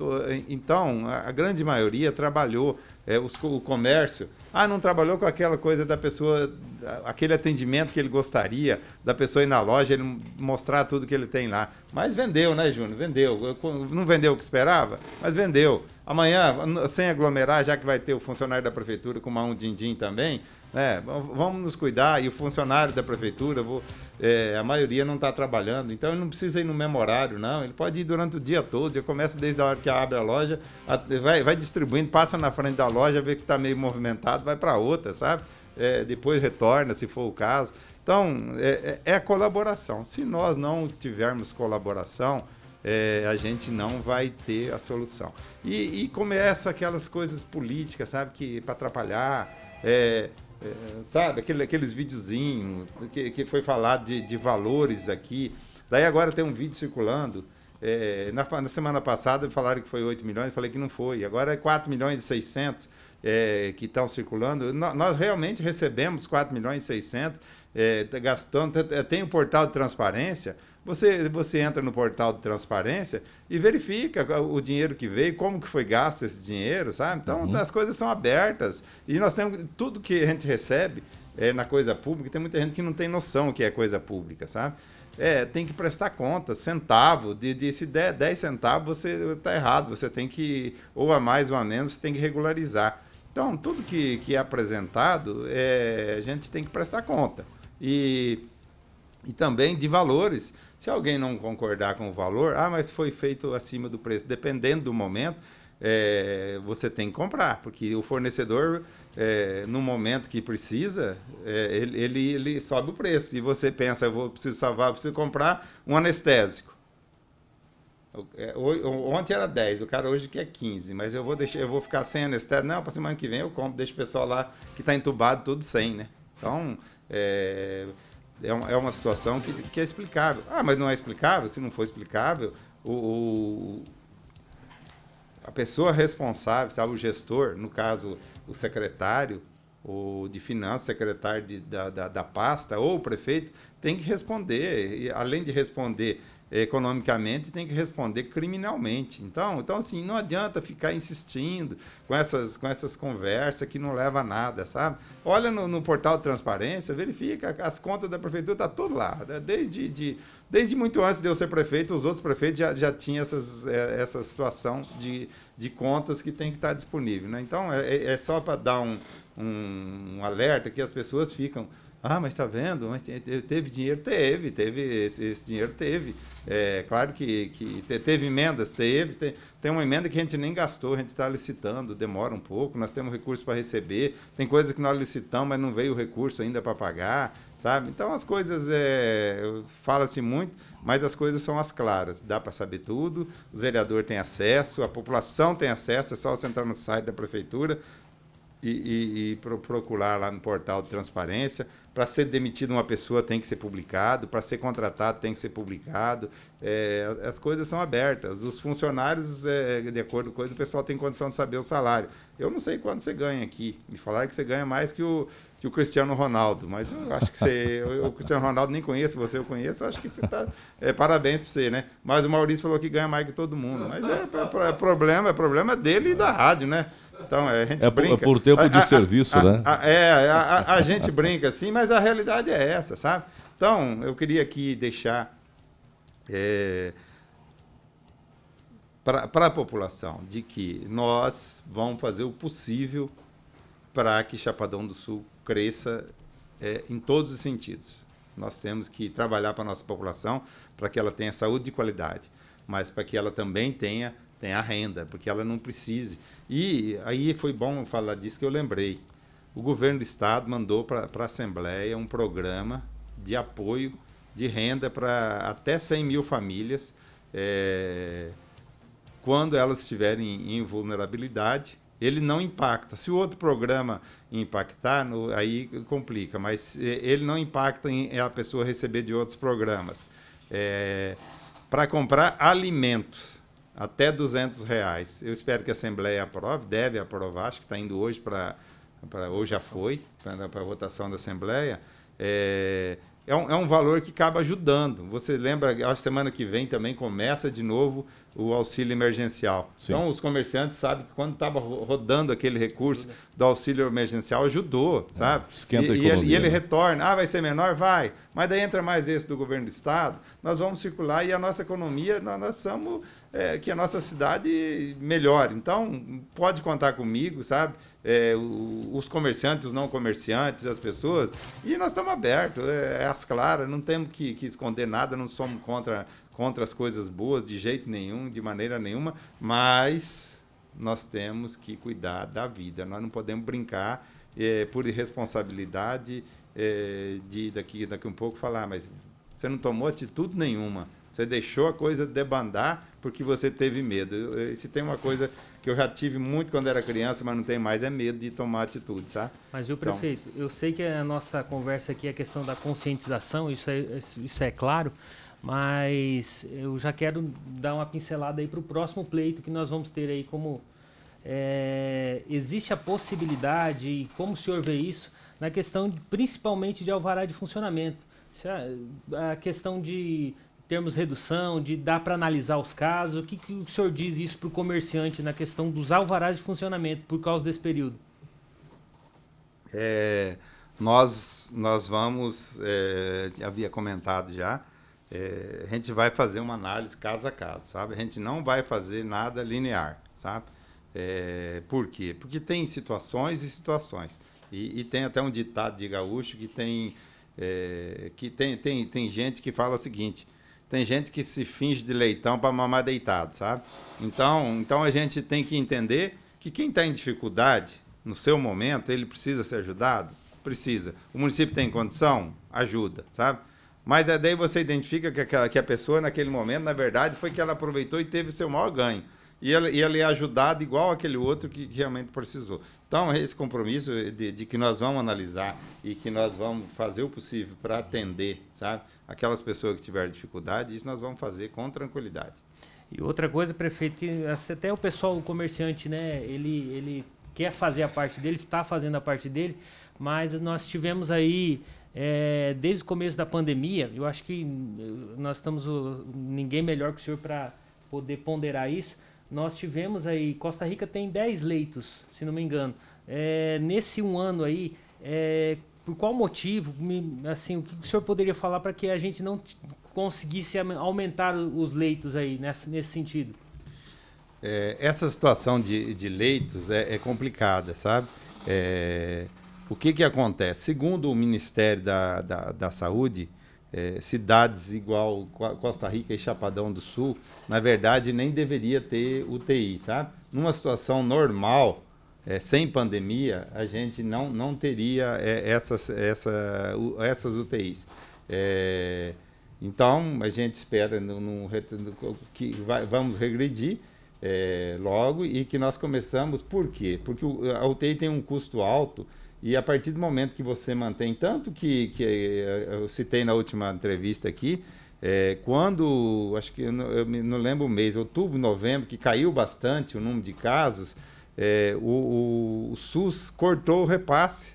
Então, a grande maioria trabalhou. O comércio, não trabalhou com aquela coisa da pessoa, aquele atendimento que ele gostaria, da pessoa ir na loja, ele mostrar tudo que ele tem lá. Mas vendeu, né, Júnior? Vendeu. Não vendeu o que esperava, mas vendeu. Amanhã, sem aglomerar, já que vai ter o funcionário da prefeitura com um din-din também, vamos nos cuidar. E o funcionário da prefeitura, a maioria não está trabalhando, então ele não precisa ir no mesmo horário, não. Ele pode ir durante o dia todo, já começa desde a hora que abre a loja, vai distribuindo, passa na frente da loja, vê que está meio movimentado, vai para outra, sabe? Depois retorna, se for o caso. Então, é a colaboração. Se nós não tivermos colaboração, a gente não vai ter a solução. E começa aquelas coisas políticas, sabe, que para atrapalhar, sabe, aqueles videozinhos que foi falado de valores aqui. Daí agora tem um vídeo circulando. Na semana passada falaram que foi 8 milhões, falei que não foi. Agora é 4 milhões e 600 que estão circulando. Nós realmente recebemos 4 milhões e 600, gastando. Tem o portal de transparência. Você entra no portal de transparência e verifica o dinheiro que veio, como que foi gasto esse dinheiro, sabe? Então, as coisas são abertas. E nós temos tudo que a gente recebe na coisa pública, tem muita gente que não tem noção o que é coisa pública, sabe? Tem que prestar conta, centavo, se der 10 centavos, você está errado, você tem que, ou a mais ou a menos, você tem que regularizar. Então, tudo que é apresentado, a gente tem que prestar conta. E também de valores. Se alguém não concordar com o valor, mas foi feito acima do preço. Dependendo do momento, você tem que comprar, porque o fornecedor, no momento que precisa, ele sobe o preço. E você pensa, preciso salvar, preciso comprar um anestésico. Ontem era 10, o cara hoje quer 15, mas eu vou ficar sem anestésico. Não, para semana que vem eu compro, deixo o pessoal lá que está entubado tudo sem, né? Então, é uma situação que é explicável. Mas não é explicável? Se não for explicável, a pessoa responsável, sabe, o gestor, no caso, o secretário, o de finanças, secretário da pasta, ou o prefeito, tem que responder. E, além de responder economicamente, tem que responder criminalmente. Então assim, não adianta ficar insistindo com essas conversas que não levam a nada, sabe? Olha no portal de transparência, verifica, as contas da prefeitura estão tudo lá. Desde muito antes de eu ser prefeito, os outros prefeitos já tinham essa situação de contas que tem que estar disponível, né? Então, é só para dar um alerta que as pessoas ficam... mas está vendo? Mas teve dinheiro? Teve esse dinheiro teve. Claro que teve emendas? Tem uma emenda que a gente nem gastou, a gente está licitando, demora um pouco, nós temos recursos para receber, tem coisas que nós licitamos, mas não veio o recurso ainda para pagar, sabe? Então, as coisas, fala-se muito, mas as coisas são as claras, dá para saber tudo, o vereador tem acesso, a população tem acesso, é só você entrar no site da prefeitura, e procurar lá no portal de transparência. Para ser demitido uma pessoa tem que ser publicado, para ser contratado tem que ser publicado. As coisas são abertas. Os funcionários, de acordo com isso, o pessoal tem condição de saber o salário. Eu não sei quanto você ganha aqui. Me falaram que você ganha mais que o Cristiano Ronaldo, mas eu acho que o Cristiano Ronaldo nem conhece, eu conheço, eu acho que você está... parabéns para você, né? Mas o Maurício falou que ganha mais que todo mundo. Mas problema dele e da rádio, né? Então, a gente brinca. Por tempo de serviço, né? A gente brinca assim, mas a realidade é essa, sabe? Então, eu queria aqui deixar para a população de que nós vamos fazer o possível para que Chapadão do Sul cresça em todos os sentidos. Nós temos que trabalhar para a nossa população para que ela tenha saúde de qualidade, mas para que ela também tenha a renda, porque ela não precise. E aí foi bom falar disso que eu lembrei. O governo do estado mandou para a Assembleia um programa de apoio de renda para até 100 mil famílias, quando elas estiverem em vulnerabilidade. Ele não impacta. Se o outro programa impactar, aí complica, mas ele não impacta em a pessoa receber de outros programas. Para comprar alimentos, até R$200. Eu espero que a Assembleia aprove, deve aprovar, acho que está indo hoje ou já foi, para a votação da Assembleia. É um valor que acaba ajudando. Você lembra, a semana que vem também começa de novo o auxílio emergencial. Sim. Então, os comerciantes sabem que quando estava rodando aquele recurso do auxílio emergencial, ajudou, sabe? Esquenta a economia, e ele retorna. Vai ser menor? Vai. Mas daí entra mais esse do governo do estado, nós vamos circular e a nossa economia, nós precisamos que a nossa cidade melhore. Então, pode contar comigo, sabe? Os comerciantes, os não comerciantes, as pessoas, e nós estamos abertos, às claras, não temos que esconder nada, não somos contra as coisas boas de jeito nenhum, de maneira nenhuma, mas nós temos que cuidar da vida, nós não podemos brincar por irresponsabilidade de daqui um pouco falar, mas você não tomou atitude nenhuma Você deixou a coisa debandar porque você teve medo. Se tem uma coisa que eu já tive muito quando era criança, mas não tem mais, é medo de tomar atitude, sabe? Mas, viu, prefeito, eu sei que a nossa conversa aqui é a questão da conscientização, isso é claro, mas eu já quero dar uma pincelada aí para o próximo pleito que nós vamos ter aí como... existe a possibilidade, e como o senhor vê isso, na questão principalmente de alvará de funcionamento. A questão de termos redução, de dar para analisar os casos, o que o senhor diz isso para o comerciante na questão dos alvarás de funcionamento por causa desse período? Nós vamos, havia comentado já, a gente vai fazer uma análise caso a caso, sabe? A gente não vai fazer nada linear, sabe? Por quê? Porque tem situações e situações. E tem até um ditado de gaúcho que tem gente que fala o seguinte: tem gente que se finge de leitão para mamar deitado, sabe? Então a gente tem que entender que quem está em dificuldade, no seu momento, ele precisa ser ajudado? Precisa. O município tem condição? Ajuda, sabe? Mas daí você identifica que a pessoa, naquele momento, na verdade, foi que ela aproveitou e teve o seu maior ganho. E ela é ajudada igual aquele outro que realmente precisou. Então, esse compromisso de que nós vamos analisar e que nós vamos fazer o possível para atender, sabe, aquelas pessoas que tiverem dificuldade, isso nós vamos fazer com tranquilidade. E outra coisa, prefeito, que até o pessoal, o comerciante, né, ele quer fazer a parte dele, está fazendo a parte dele, mas nós tivemos aí, desde o começo da pandemia, eu acho que nós estamos, ninguém melhor que o senhor para poder ponderar isso. Nós tivemos aí, Costa Rica tem 10 leitos, se não me engano. Nesse um ano aí, por qual motivo, assim, o que o senhor poderia falar para que a gente não conseguisse aumentar os leitos aí, nesse sentido? Essa situação de leitos é complicada, sabe? O que acontece? Segundo o Ministério da Saúde, cidades igual Costa Rica e Chapadão do Sul, na verdade, nem deveria ter UTI, sabe? Numa situação normal, sem pandemia, a gente não teria essas UTIs. Então, a gente espera que vamos regredir logo e que nós começamos. Por quê? Porque a UTI tem um custo alto. E a partir do momento que você mantém, tanto que eu citei na última entrevista aqui, quando, acho que eu não lembro o mês, outubro, novembro, que caiu bastante o número de casos, o SUS cortou o repasse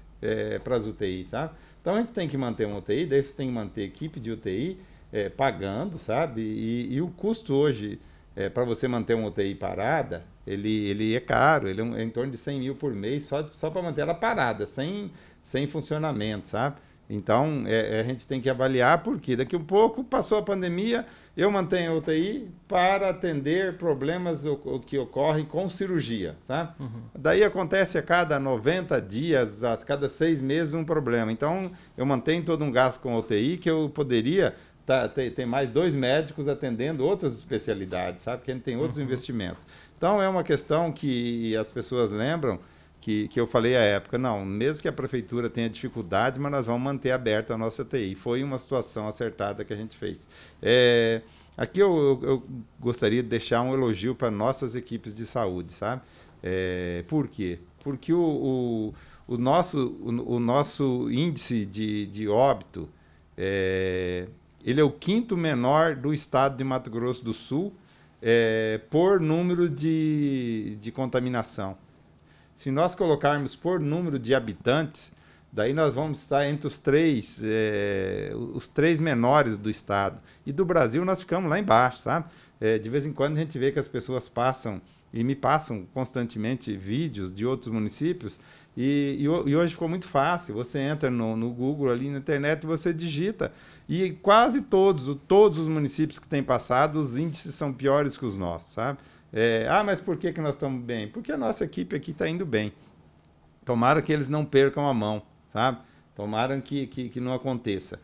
para as UTIs, sabe? Então a gente tem que manter uma UTI, daí você tem que manter equipe de UTI pagando, sabe? E o custo hoje, para você manter uma UTI parada, ele é caro, ele é em torno de 100 mil por mês, só para manter ela parada, sem funcionamento, sabe? Então, a gente tem que avaliar, porque daqui a um pouco passou a pandemia, eu mantenho a UTI para atender problemas que ocorrem com cirurgia, sabe? Uhum. Daí acontece a cada 90 dias, a cada 6 meses um problema. Então, eu mantenho todo um gasto com a UTI que eu poderia ter mais 2 médicos atendendo outras especialidades, sabe? Porque a gente tem outros investimentos. Então, é uma questão que as pessoas lembram que eu falei à época, não, mesmo que a prefeitura tenha dificuldade, mas nós vamos manter aberta a nossa UTI. Foi uma situação acertada que a gente fez. Aqui eu gostaria de deixar um elogio para nossas equipes de saúde, sabe? Por quê? Porque o nosso índice de óbito, ele é o 5º menor do estado de Mato Grosso do Sul, por número de contaminação. Se nós colocarmos por número de habitantes, daí nós vamos estar entre os três menores do estado. E do Brasil nós ficamos lá embaixo, sabe? De vez em quando a gente vê que as pessoas passam, e me passam constantemente vídeos de outros municípios, e hoje ficou muito fácil. Você entra no Google, ali na internet, e você digita. E quase todos os municípios que têm passado, os índices são piores que os nossos, sabe? Mas por que nós estamos bem? Porque a nossa equipe aqui está indo bem. Tomara que eles não percam a mão, sabe? Tomara que não aconteça.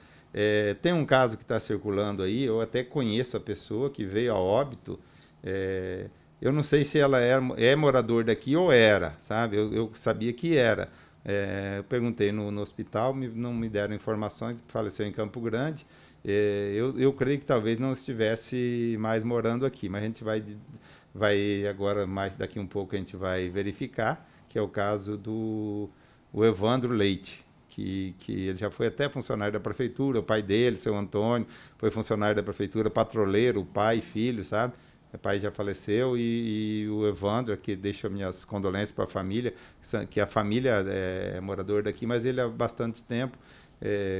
Tem um caso que está circulando aí, eu até conheço a pessoa que veio a óbito. Eu não sei se ela é morador daqui ou era, sabe? Eu sabia que era. Eu perguntei no hospital, não me deram informações, faleceu em Campo Grande. Eu creio que talvez não estivesse mais morando aqui, mas a gente vai agora, mais daqui um pouco, a gente vai verificar, que é o caso do Evandro Leite, que ele já foi até funcionário da prefeitura, o pai dele, seu Antônio, foi funcionário da prefeitura, patroleiro, pai e filho, sabe? O pai já faleceu e o Evandro, aqui deixo minhas condolências para a família, que a família é morador daqui, mas ele há bastante tempo,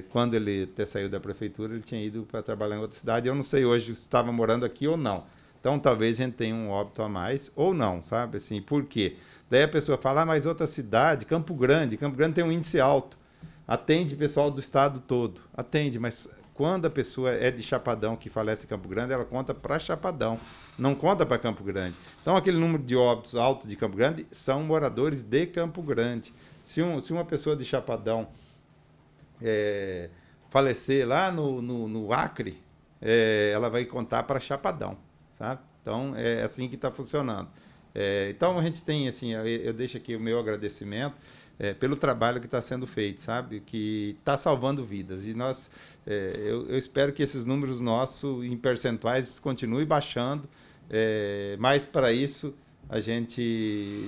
quando ele até saiu da prefeitura, ele tinha ido para trabalhar em outra cidade. Eu não sei hoje se estava morando aqui ou não. Então, talvez a gente tenha um óbito a mais ou não, sabe? Assim, por quê? Daí a pessoa fala, mas outra cidade, Campo Grande tem um índice alto. Atende pessoal do estado todo. Atende, mas quando a pessoa é de Chapadão, que falece em Campo Grande, ela conta para Chapadão, não conta para Campo Grande. Então, aquele número de óbitos alto de Campo Grande são moradores de Campo Grande. Se uma pessoa de Chapadão falecer lá no Acre, ela vai contar para Chapadão, sabe? Então, é assim que está funcionando. Então, a gente tem, assim, eu deixo aqui o meu agradecimento pelo trabalho que está sendo feito, sabe? Que está salvando vidas. E nós, eu espero que esses números nossos, em percentuais, continuem baixando, mas, para isso, a gente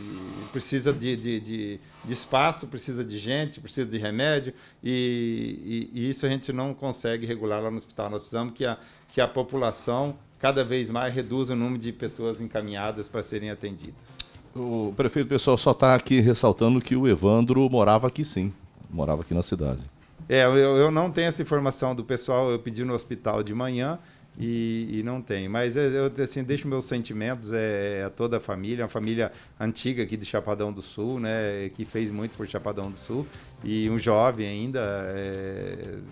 precisa de espaço, precisa de gente, precisa de remédio, e isso a gente não consegue regular lá no hospital. Nós precisamos que a população cada vez mais reduza o número de pessoas encaminhadas para serem atendidas. O prefeito, pessoal, só está aqui ressaltando que o Evandro morava aqui, sim. Morava aqui na cidade. Eu não tenho essa informação do pessoal. Eu pedi no hospital de manhã e não tem. Mas eu assim, deixo meus sentimentos a toda a família, uma família antiga aqui de Chapadão do Sul, né, que fez muito por Chapadão do Sul, e um jovem ainda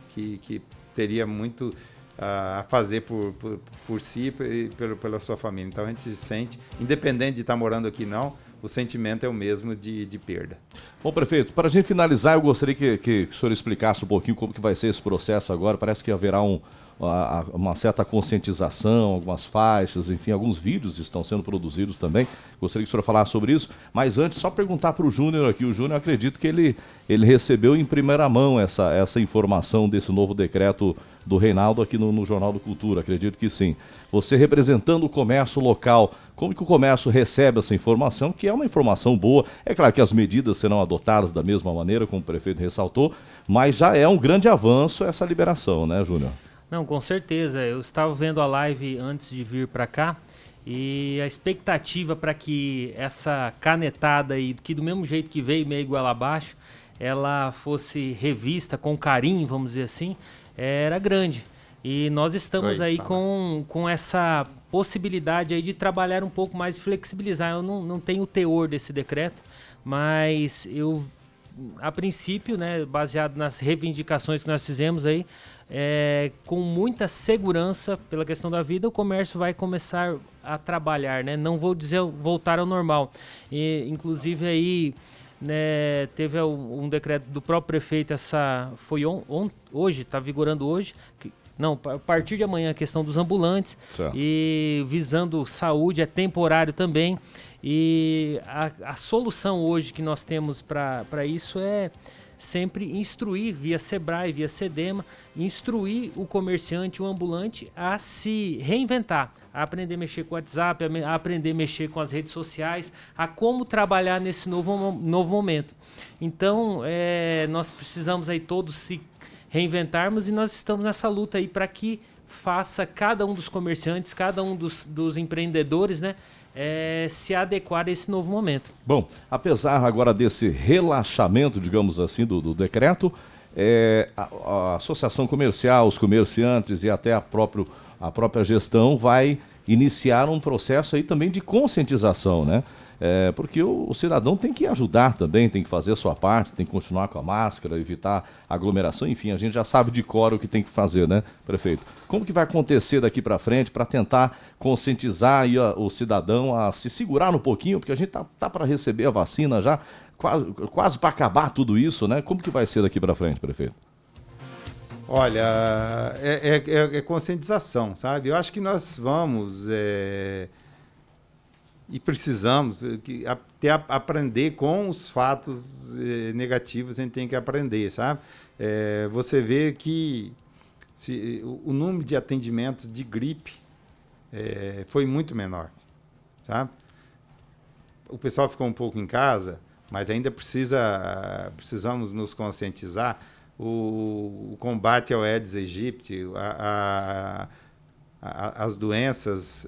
que teria muito a fazer por si e pela sua família. Então a gente se sente, independente de estar morando aqui não, o sentimento é o mesmo de perda. Bom, prefeito, para a gente finalizar, eu gostaria que o senhor explicasse um pouquinho como que vai ser esse processo agora. Parece que haverá uma certa conscientização, algumas faixas, enfim, alguns vídeos estão sendo produzidos também. Gostaria que o senhor falasse sobre isso, mas antes só perguntar para o Júnior aqui. O Júnior, acredito que ele recebeu em primeira mão essa informação desse novo decreto do Reinaldo aqui no Jornal do Cultura, acredito que sim. Você representando o comércio local, como que o comércio recebe essa informação, que é uma informação boa? É claro que as medidas serão adotadas da mesma maneira, como o prefeito ressaltou, mas já é um grande avanço essa liberação, né, Júnior? Não, com certeza. Eu estava vendo a live antes de vir para cá e a expectativa para que essa canetada aí, que do mesmo jeito que veio meio igual abaixo, ela fosse revista com carinho, vamos dizer assim, era grande. E nós estamos aí com essa possibilidade aí de trabalhar um pouco mais, flexibilizar. Eu não tenho o teor desse decreto, mas eu, a princípio, né, baseado nas reivindicações que nós fizemos aí, com muita segurança pela questão da vida, o comércio vai começar a trabalhar, né? Não vou dizer voltar ao normal. E, inclusive aí, né, teve um decreto do próprio prefeito, foi hoje, está vigorando hoje, a partir de amanhã, a questão dos ambulantes, certo. E visando saúde, é temporário também, e a solução hoje que nós temos para isso é sempre instruir via Sebrae, via Sedema, instruir o comerciante, o ambulante a se reinventar, a aprender a mexer com o WhatsApp, a aprender a mexer com as redes sociais, a como trabalhar nesse novo momento. Então, nós precisamos aí todos se reinventarmos, e nós estamos nessa luta aí para que faça cada um dos comerciantes, cada um dos empreendedores, né, se adequar a esse novo momento. Bom, apesar agora desse relaxamento, digamos assim, do decreto, a associação comercial, os comerciantes e até a própria gestão vai iniciar um processo aí também de conscientização, né? Porque o cidadão tem que ajudar também, tem que fazer a sua parte, tem que continuar com a máscara, evitar aglomeração, enfim, a gente já sabe de cor o que tem que fazer, né, prefeito? Como que vai acontecer daqui para frente para tentar conscientizar aí o cidadão a se segurar um pouquinho, porque a gente tá para receber a vacina já, quase para acabar tudo isso, né? Como que vai ser daqui para frente, prefeito? Olha, é conscientização, sabe? Eu acho que nós vamos e precisamos aprender com os fatos negativos, a gente tem que aprender, sabe? Você vê que o número de atendimentos de gripe foi muito menor, sabe? O pessoal ficou um pouco em casa, mas ainda precisamos nos conscientizar. O combate ao Aedes aegypti, as doenças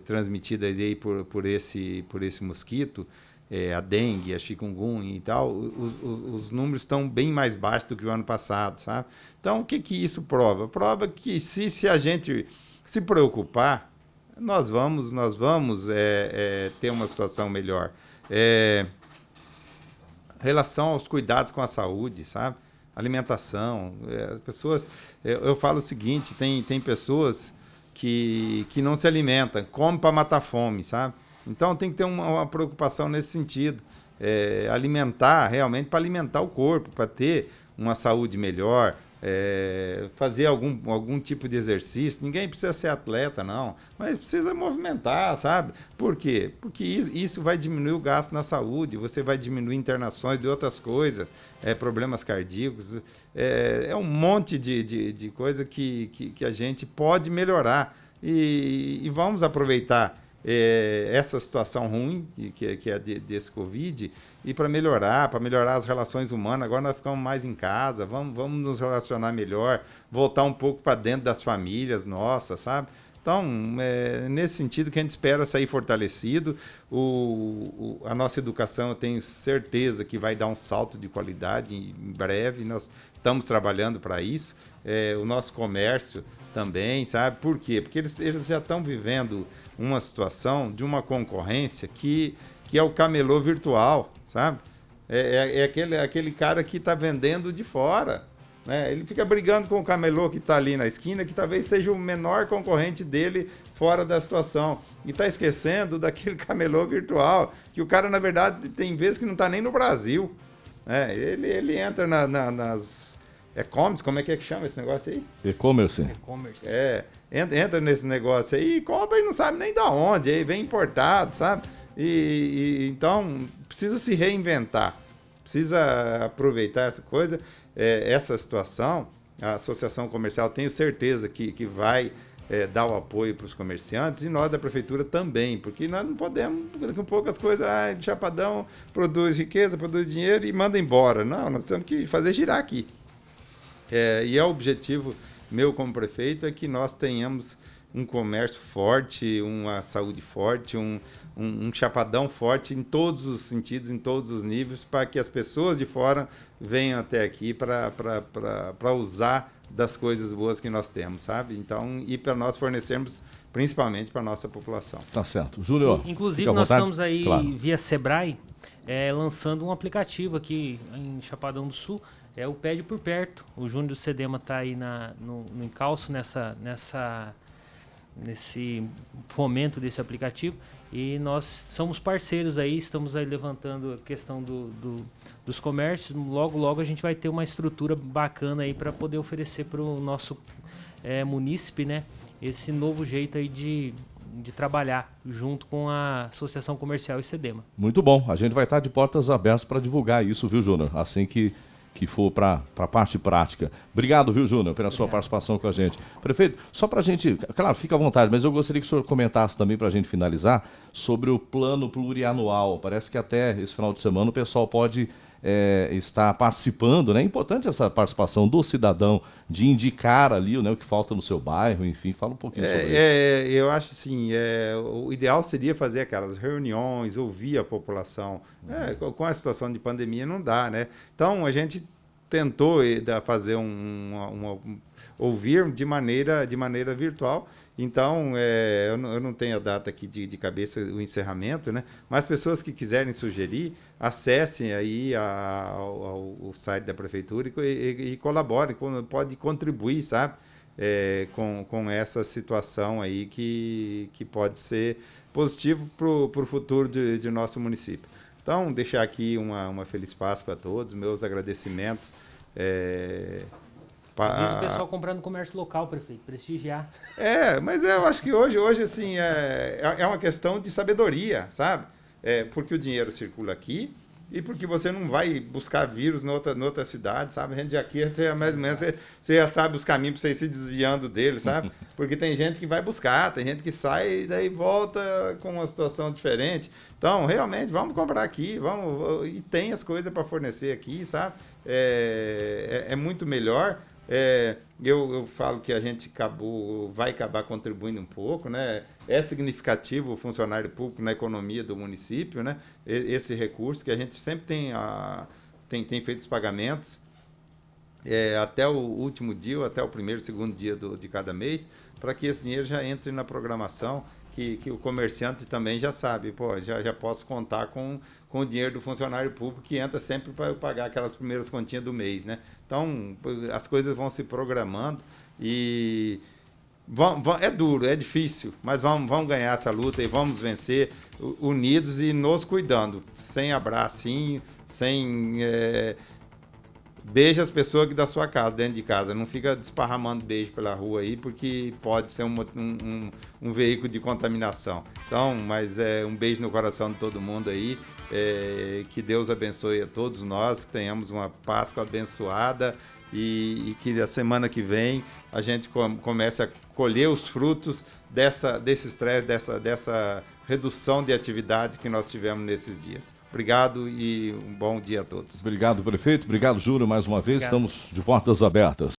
transmitidas aí por esse mosquito, a dengue, a chikungunya e tal, os números estão bem mais baixos do que o ano passado, sabe? Então, o que isso prova? Prova que se a gente se preocupar, nós vamos ter uma situação melhor. Relação aos cuidados com a saúde, sabe? Alimentação. As pessoas, eu falo o seguinte, tem pessoas que não se alimentam, comem para matar fome, sabe? Então tem que ter uma preocupação nesse sentido. Alimentar realmente para alimentar o corpo, para ter uma saúde melhor, fazer algum tipo de exercício. Ninguém precisa ser atleta, não, mas precisa movimentar, sabe? Por quê? Porque isso vai diminuir o gasto na saúde, você vai diminuir internações de outras coisas, problemas cardíacos, um monte de coisa que a gente pode melhorar. E vamos aproveitar essa situação ruim que é desse Covid e para melhorar as relações humanas. Agora nós ficamos mais em casa, vamos nos relacionar melhor, voltar um pouco para dentro das famílias nossas, sabe? Então, nesse sentido que a gente espera sair fortalecido. A nossa educação, eu tenho certeza que vai dar um salto de qualidade em breve, nós estamos trabalhando para isso. O nosso comércio também, sabe? Por quê? Porque eles já estão vivendo uma situação de uma concorrência que é o camelô virtual, sabe? Aquele cara que está vendendo de fora, né? Ele fica brigando com o camelô que está ali na esquina, que talvez seja o menor concorrente dele fora da situação. E está esquecendo daquele camelô virtual, que o cara, na verdade, tem vezes que não está nem no Brasil, né? Ele entra nas... E-commerce, como é que chama esse negócio aí? E-commerce. Entra nesse negócio aí e compra e não sabe nem de onde, aí vem importado, sabe? Então, precisa se reinventar, precisa aproveitar essa coisa, essa situação. A Associação Comercial, tenho certeza que vai dar o apoio para os comerciantes e nós da Prefeitura também, porque nós não podemos, com poucas coisas, de Chapadão produz riqueza, produz dinheiro e manda embora. Não, nós temos que fazer girar aqui. E o objetivo meu como prefeito é que nós tenhamos um comércio forte, uma saúde forte, um Chapadão forte em todos os sentidos, em todos os níveis, para que as pessoas de fora venham até aqui para usar das coisas boas que nós temos, sabe? Então, e para nós fornecermos principalmente para a nossa população. Tá certo. Júnior, inclusive nós estamos aí, claro, via Sebrae, lançando um aplicativo aqui em Chapadão do Sul, o Pede por Perto. O Júnior do Cedema está aí no encalço, nesse fomento desse aplicativo, e nós somos parceiros aí, estamos aí levantando a questão dos comércios. Logo a gente vai ter uma estrutura bacana aí para poder oferecer para o nosso munícipe, né, esse novo jeito aí de trabalhar junto com a Associação Comercial e Cedema. Muito bom, a gente vai estar de portas abertas para divulgar isso, viu, Júnior? Assim que for para a parte prática. Obrigado, viu, Júnior, pela sua participação com a gente. Prefeito, só para a gente, claro, fica à vontade, mas eu gostaria que o senhor comentasse também para a gente finalizar sobre o plano plurianual. Parece que até esse final de semana o pessoal pode estar participando, né? É importante essa participação do cidadão, de indicar ali, né, o que falta no seu bairro, enfim, fala um pouquinho sobre isso. Eu acho assim, o ideal seria fazer aquelas reuniões, ouvir a população. Com a situação de pandemia não dá, né? Então a gente tentou fazer ouvir de maneira virtual. Então, eu não tenho a data aqui de cabeça, o encerramento, né? Mas pessoas que quiserem sugerir, acessem aí o site da Prefeitura e colaborem, pode contribuir, sabe? Com essa situação aí que pode ser positivo para o futuro de nosso município. Então, deixar aqui uma feliz Páscoa para todos, meus agradecimentos. Vejo o pessoal comprando no comércio local, prefeito, prestigiar. Mas eu acho que hoje assim, é uma questão de sabedoria, sabe? Porque o dinheiro circula aqui e porque você não vai buscar vírus noutra cidade, sabe? A gente aqui, você, mais ou menos, você já sabe os caminhos para você ir se desviando dele, sabe? Porque tem gente que vai buscar, tem gente que sai e daí volta com uma situação diferente. Então, realmente, vamos comprar aqui, e tem as coisas para fornecer aqui, sabe? É muito melhor. Eu falo que a gente vai acabar contribuindo um pouco, né? É significativo o funcionário público na economia do município, né? Esse recurso que a gente sempre tem feito os pagamentos até o último dia, ou até o primeiro, segundo dia de cada mês, para que esse dinheiro já entre na programação, que o comerciante também já sabe, já posso contar com o dinheiro do funcionário público que entra sempre para eu pagar aquelas primeiras continhas do mês, né? Então, as coisas vão se programando e é duro, é difícil, mas vamos ganhar essa luta e vamos vencer unidos e nos cuidando, sem abracinho, sem... Beija as pessoas aqui da sua casa, dentro de casa. Não fica desparramando beijo pela rua aí, porque pode ser um veículo de contaminação. Então, mas um beijo no coração de todo mundo aí. Que Deus abençoe a todos nós, que tenhamos uma Páscoa abençoada e que a semana que vem a gente comece a colher os frutos desse estresse, dessa redução de atividade que nós tivemos nesses dias. Obrigado e um bom dia a todos. Obrigado, prefeito. Obrigado, Júlio, mais uma vez. Obrigado. Estamos de portas abertas.